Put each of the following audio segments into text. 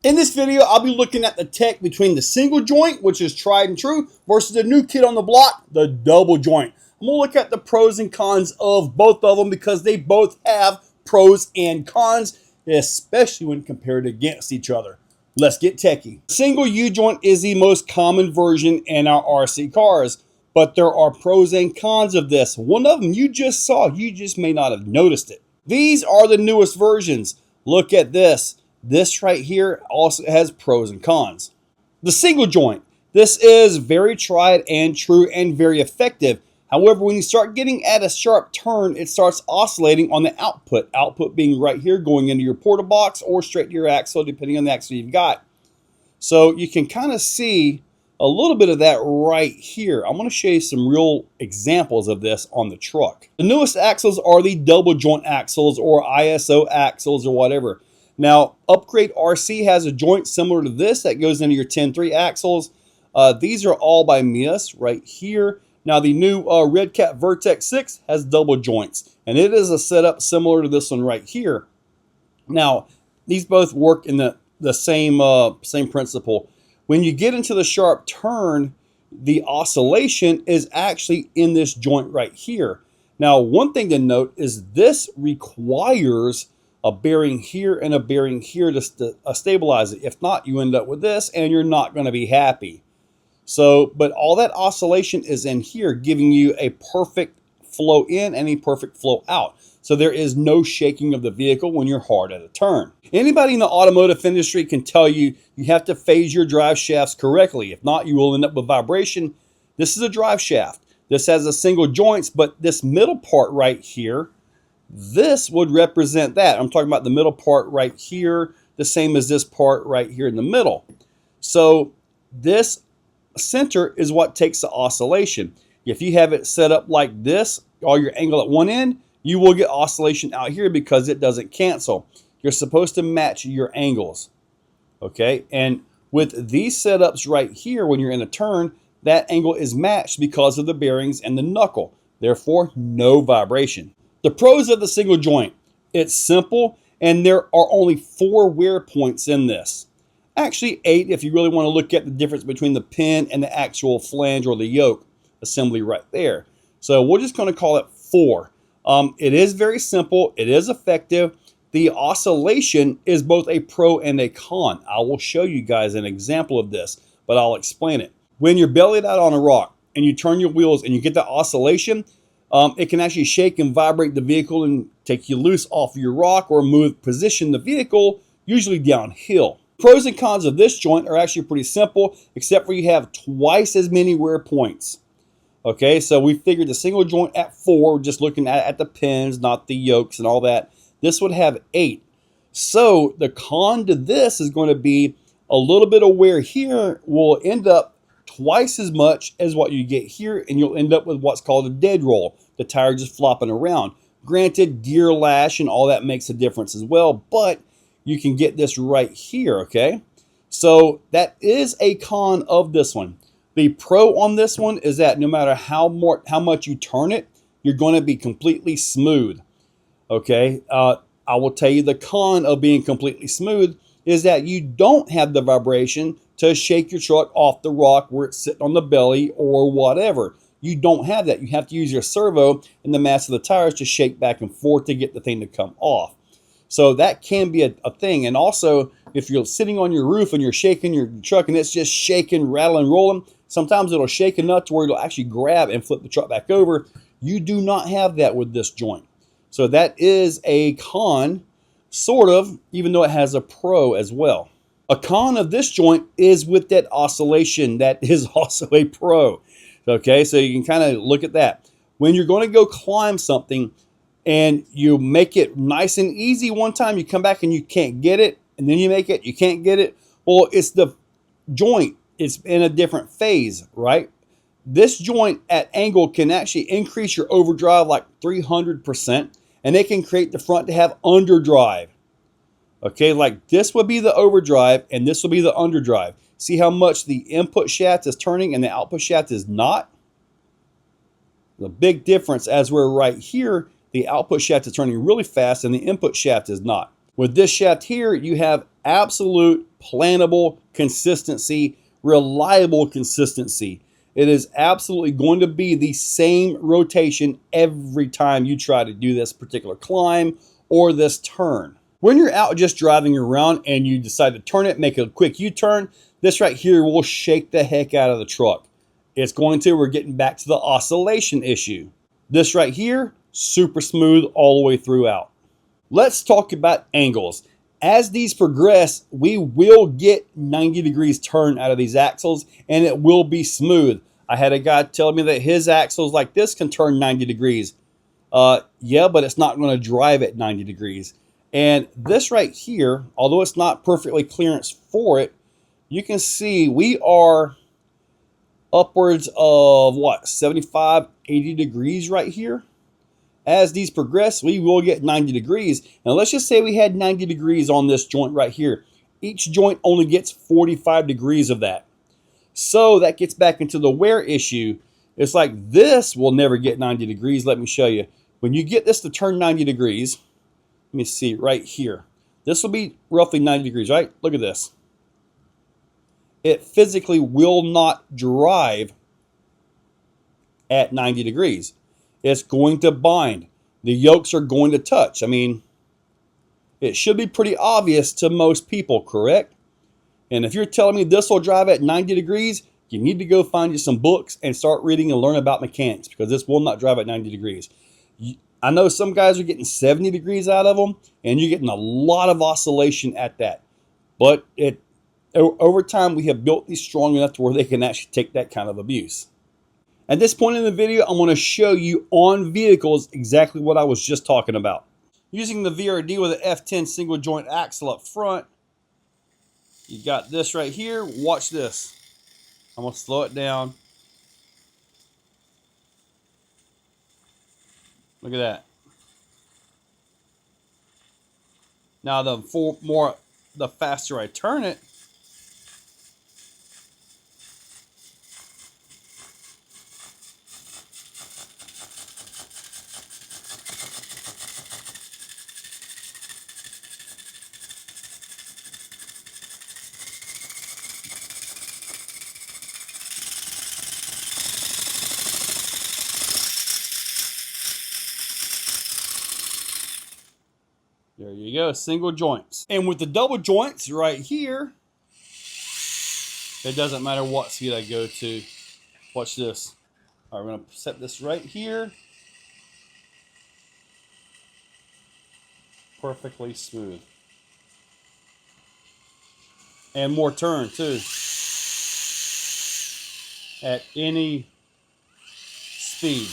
In this video, I'll be looking at the tech between the single joint, which is tried and true, versus the new kid on the block, the double joint. I'm going to look at the pros and cons of both of them because they both have pros and cons, especially when compared against each other. Let's get techie. Single U-joint is the most common version in our RC cars, but there are pros and cons of this. One of them you just saw, you just may not have noticed it. These are the newest versions. Look at this. This right here also has pros and cons. The single joint. This is very tried and true and very effective. However, when you start getting at a sharp turn, it starts oscillating on the output. Output being right here going into your porta box or straight to your axle, depending on the axle you've got. So you can kind of see a little bit of that right here. I'm going to show you some real examples of this on the truck. The newest axles are the double joint axles or ISO axles or whatever. Now, Upgrade RC has a joint similar to this that goes into your 10.3 axles. These are all by Mias right here. Now, the new Red Cat Vertex 6 has double joints, and it is a setup similar to this one right here. Now, these both work in the same principle. When you get into the sharp turn, the oscillation is actually in this joint right here. Now, one thing to note is this requires a bearing here and a bearing here to stabilize it. If not, you end up with this and you're not going to be happy. So, but all that oscillation is in here, giving you a perfect flow in and a perfect flow out. So there is no shaking of the vehicle when you're hard at a turn. Anybody in the automotive industry can tell you you have to phase your drive shafts correctly. If not, you will end up with vibration. This is a drive shaft. This has a single joints, but this middle part right here, this would represent that. I'm talking about the middle part right here, the same as this part right here in the middle. So this center is what takes the oscillation. If you have it set up like this, all your angle at one end, you will get oscillation out here because it doesn't cancel. You're supposed to match your angles. Okay, and with these setups right here, when you're in a turn, that angle is matched because of the bearings and the knuckle. Therefore, no vibration. The pros of the single joint. It's simple, and there are only 4 wear points in this. Actually 8 if you really want to look at the difference between the pin and the actual flange or the yoke assembly right there. So we're just going to call it 4. It is very simple. It is effective. The oscillation is both a pro and a con. I will show you guys an example of this, but I'll explain it. When you're bellied out on a rock and you turn your wheels and you get that oscillation, it can actually shake and vibrate the vehicle and take you loose off your rock or position the vehicle, usually downhill. Pros and cons of this joint are actually pretty simple, except for you have twice as many wear points. Okay, so we figured the single joint at 4, just looking at the pins, not the yokes and all that. This would have 8. So the con to this is going to be a little bit of wear here will end up twice as much as what you get here, and you'll end up with what's called a dead roll, the tire just flopping around. Granted, gear lash and all that makes a difference as well, but you can get this right here, okay? So that is a con of this one. The pro on this one is that no matter how much you turn it, you're going to be completely smooth, okay? I will tell you the con of being completely smooth is that you don't have the vibration to shake your truck off the rock where it's sitting on the belly or whatever. You don't have that. You have to use your servo and the mass of the tires to shake back and forth to get the thing to come off. So that can be a thing. And also, if you're sitting on your roof and you're shaking your truck and it's just shaking, rattling, rolling, sometimes it'll shake enough to where it'll actually grab and flip the truck back over. You do not have that with this joint. So that is a con, sort of, even though it has a pro as well. A con of this joint is with that oscillation. That is also a pro. Okay, so you can kind of look at that. When you're going to go climb something and you make it nice and easy one time, you come back and you can't get it, and then you make it, you can't get it. Well, it's the joint. It's in a different phase, right? This joint at angle can actually increase your overdrive like 300%, and it can create the front to have underdrive. Okay, like this would be the overdrive, and this will be the underdrive. See how much the input shaft is turning and the output shaft is not? The big difference as we're right here, the output shaft is turning really fast and the input shaft is not. With this shaft here, you have absolute plannable consistency, reliable consistency. It is absolutely going to be the same rotation every time you try to do this particular climb or this turn. When you're out just driving around and you decide to turn it, make a quick U-turn, this right here will shake the heck out of the truck. It's going to, we're getting back to the oscillation issue. This right here, super smooth all the way throughout. Let's talk about angles. As these progress, we will get 90 degrees turn out of these axles, and it will be smooth. I had a guy tell me that his axles like this can turn 90 degrees. Yeah, but it's not going to drive at 90 degrees. And this right here, although it's not perfectly clearance for it, you can see we are upwards of what, 75, 80 degrees right here. As these progress, we will get 90 degrees. Now let's just say we had 90 degrees on this joint right here. Each joint only gets 45 degrees of that. So that gets back into the wear issue. It's like this will never get 90 degrees. Let me show you. When you get this to turn 90 degrees, let me see right here. This will be roughly 90 degrees, right? Look at this. It physically will not drive at 90 degrees. It's going to bind. The yokes are going to touch. I mean, it should be pretty obvious to most people, correct? And if you're telling me this will drive at 90 degrees, you need to go find you some books and start reading and learn about mechanics, because this will not drive at 90 degrees. I know some guys are getting 70 degrees out of them, and you're getting a lot of oscillation at that. But over time, we have built these strong enough to where they can actually take that kind of abuse. At this point in the video, I'm going to show you on vehicles exactly what I was just talking about. Using the VRD with an F10 single joint axle up front, you got this right here. Watch this. I'm going to slow it down. Look at that. Now the faster I turn it, there you go, single joints. And with the double joints right here, it doesn't matter what speed I go to. Watch this. All right, we're going to set this right here. Perfectly smooth. And more turn too. At any speed.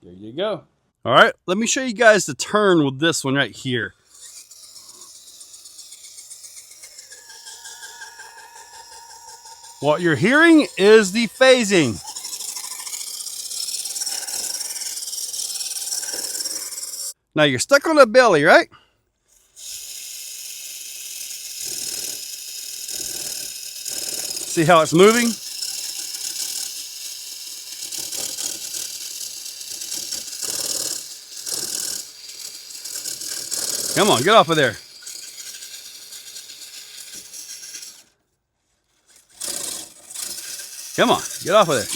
There you go. All right, let me show you guys the turn with this one right here. What you're hearing is the phasing. Now you're stuck on the belly, right? See how it's moving? Come on, get off of there. Come on, get off of there.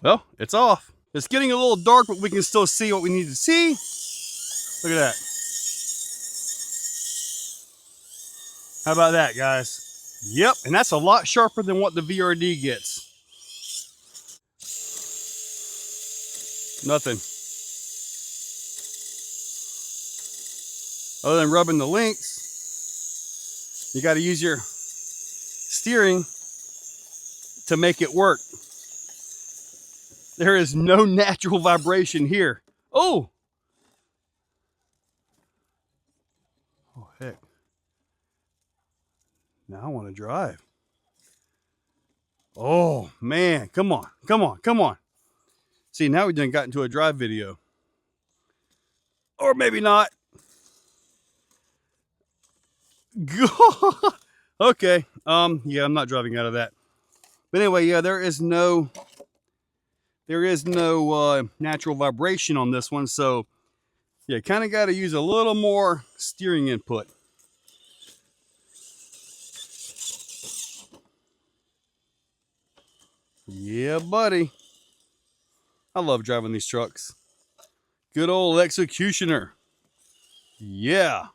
Well, it's off. It's getting a little dark, but we can still see what we need to see. Look at that. How about that, guys? Yep, and that's a lot sharper than what the VRD gets. Nothing. Other than rubbing the links, you got to use your steering to make it work. There is no natural vibration here. Oh! Oh, heck. Now I want to drive. Oh, man. Come on. Come on. Come on. See, now we done got into a drive video. Or maybe not. Okay. Yeah, I'm not driving out of that. But anyway, yeah, there is no natural vibration on this one, so yeah, kind of got to use a little more steering input. Yeah, buddy. I love driving these trucks. Good old Executioner. Yeah.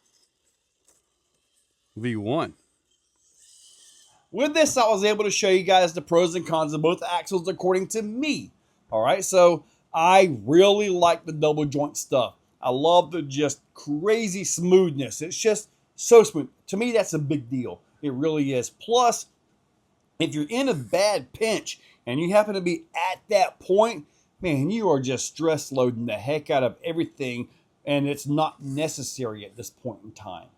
V1. With this, I was able to show you guys the pros and cons of both axles according to me. All right, so I really like the double joint stuff. I love the just crazy smoothness. It's just so smooth. To me, that's a big deal. It really is. Plus, if you're in a bad pinch and you happen to be at that point, man, you are just stress loading the heck out of everything, and it's not necessary at this point in time.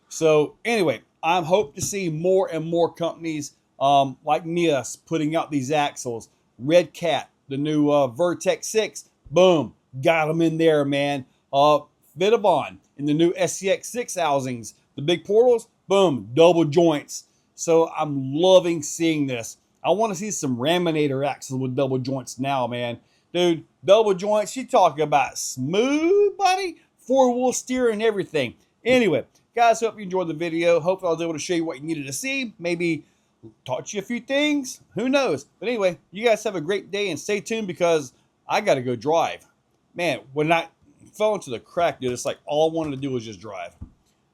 So anyway, I hope to see more and more companies like Nias putting out these axles. Red Cat, the new Vertex 6, boom, got them in there, man. Vitavon in the new SCX 6 housings, the big portals, boom, double joints. So I'm loving seeing this. I want to see some Raminator axles with double joints now, man. Dude, double joints, you talk about smooth, buddy. Four-wheel steer and everything. Anyway, guys, hope you enjoyed the video. Hope I was able to show you what you needed to see. Maybe taught you a few things. Who knows? But anyway, you guys have a great day and stay tuned because I got to go drive. Man, when I fell into the crack, dude, it's like all I wanted to do was just drive.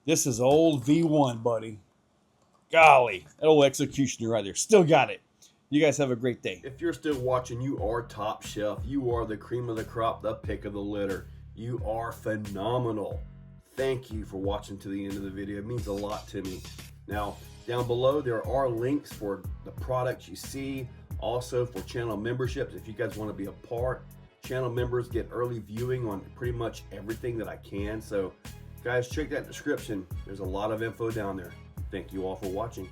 This is old V1, buddy. Golly, that old Executioner right there. Still got it. You guys have a great day. If you're still watching, you are top shelf. You are the cream of the crop, the pick of the litter. You are phenomenal. Thank you for watching to the end of the video. It means a lot to me. Now, down below, there are links for the products you see. Also for channel memberships, if you guys want to be a part. Channel members get early viewing on pretty much everything that I can. So, guys, check that description. There's a lot of info down there. Thank you all for watching.